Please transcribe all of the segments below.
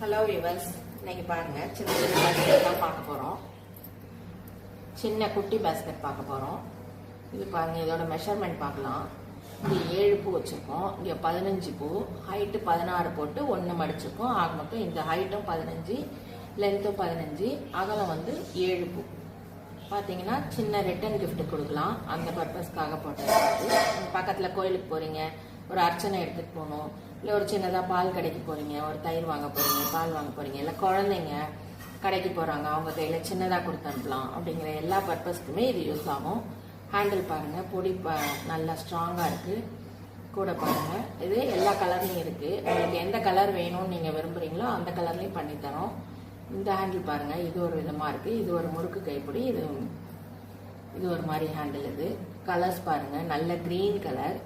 Hello viewers, இன்னைக்கு பாருங்க சின்ன சின்ன பேஸ்கெட் தான் பார்க்க போகிறோம். சின்ன குட்டி பேஸ்கெட் பார்க்க போகிறோம். இது பாருங்க, இதோட மெஷர்மெண்ட் பார்க்கலாம். இங்கே 7 பூ வச்சுருக்கோம், இங்கே 15 பூ, ஹைட்டு 16 போட்டு 1 மடிச்சிருக்கோம். ஆக மொத்தம் இந்த ஹைட்டும் 15, லென்த்தும் 15, அகலம் வந்து 7 பூ. பார்த்தீங்கன்னா சின்ன ரிட்டன் கிஃப்ட் கொடுக்கலாம், அந்த பர்பஸ்க்காக போட்டது. பக்கத்தில் கோயிலுக்கு போகிறீங்க, ஒரு அர்ச்சனை எடுத்துகிட்டு போகணும், இல்லை ஒரு சின்னதாக பால் கடைக்கு போகிறீங்க, ஒரு தயிர் வாங்க போகிறீங்க, பால் வாங்க போகிறீங்க, இல்லை குழந்தைங்க கடைக்கு போகிறாங்க, அவங்க கையில் சின்னதாக கொடுத்து அனுப்பலாம். அப்படிங்கிற எல்லா பர்பஸ்க்குமே இது யூஸ் ஆகும். ஹேண்டில் பாருங்கள், பொடி நல்லா ஸ்ட்ராங்காக இருக்குது. கூட பாருங்கள், இது எல்லா கலர்லேயும் இருக்குது. உங்களுக்கு எந்த கலர் வேணும்னு நீங்கள் விரும்புகிறீங்களோ அந்த கலர்லேயும் பண்ணித்தரோம். இந்த ஹேண்டில் பாருங்கள், இது ஒரு விதமாக இருக்குது. இது ஒரு முறுக்கு கைப்பிடி, இது ஒரு மாதிரி ஹேண்டில். இது கலர்ஸ் பாருங்கள், நல்ல க்ரீன் கலர்,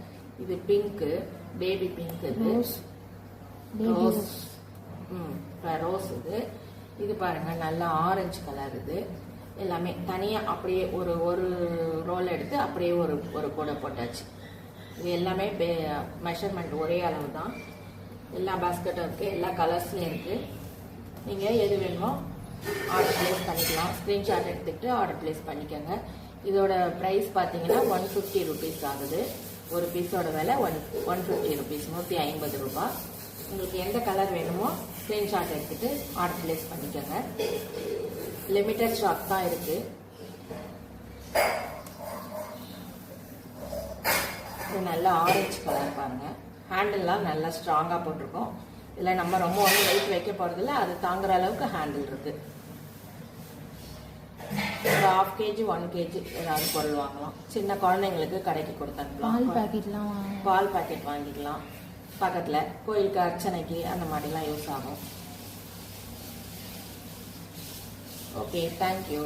இது பிங்க்கு, பேபி பிங்க், இது ரோஸ், ரோஸ். இது பாருங்க நல்ல ஆரஞ்சு கலர். இது எல்லாமே தனியாக அப்படியே ஒரு ரோல் எடுத்து அப்படியே ஒரு கூடை போட்டாச்சு. இது எல்லாமே மெஷர்மெண்ட் ஒரே அளவு தான். எல்லா பாஸ்கெட்டும் இருக்குது, எல்லா கலர்ஸ்லையும் இருக்குது. நீங்கள் எது வேணுமோ ஆர்டர் ப்ளேஸ் பண்ணிக்கலாம். ஸ்க்ரீன்ஷாட் எடுத்துக்கிட்டு ஆர்டர் ப்ளேஸ் பண்ணிக்கோங்க. இதோட ப்ரைஸ் பார்த்தீங்கன்னா 150 ருபீஸ் ஆகுது. ஒரு பீஸோட விலை 150 ருபீஸ், 150 ரூபாய். உங்களுக்கு எந்த கலர் வேணுமோ ஸ்க்ரீன்ஷாட் எடுத்துகிட்டு ஆர்டர் ப்ளேஸ் பண்ணிக்கோங்க. லிமிட்டட் ஸ்டாக் தான் இருக்குது. இது நல்ல ஆரஞ்சு கலர் பாருங்கள். ஹேண்டில்லாம் நல்லா ஸ்ட்ராங்காக போட்டிருக்கோம். இதில் நம்ம ரொம்ப வெயிட் வைக்க போகிறதில்ல, அது தாங்குற அளவுக்கு ஹேண்டில் இருக்குது. ஒரு 1/2 kg 1 kg ஏதாவது பொருள் வாங்கலாம். சின்ன குழந்தைங்களுக்கு கடைக்கு கொடுத்தனுப்பலாம். பால் பாக்கெட் வாங்கிக்கலாம். பக்கத்தில் கோயிலுக்கு அர்ச்சனைக்கு அந்த மாதிரிலாம் யூஸ் ஆகும். Okay, thank you.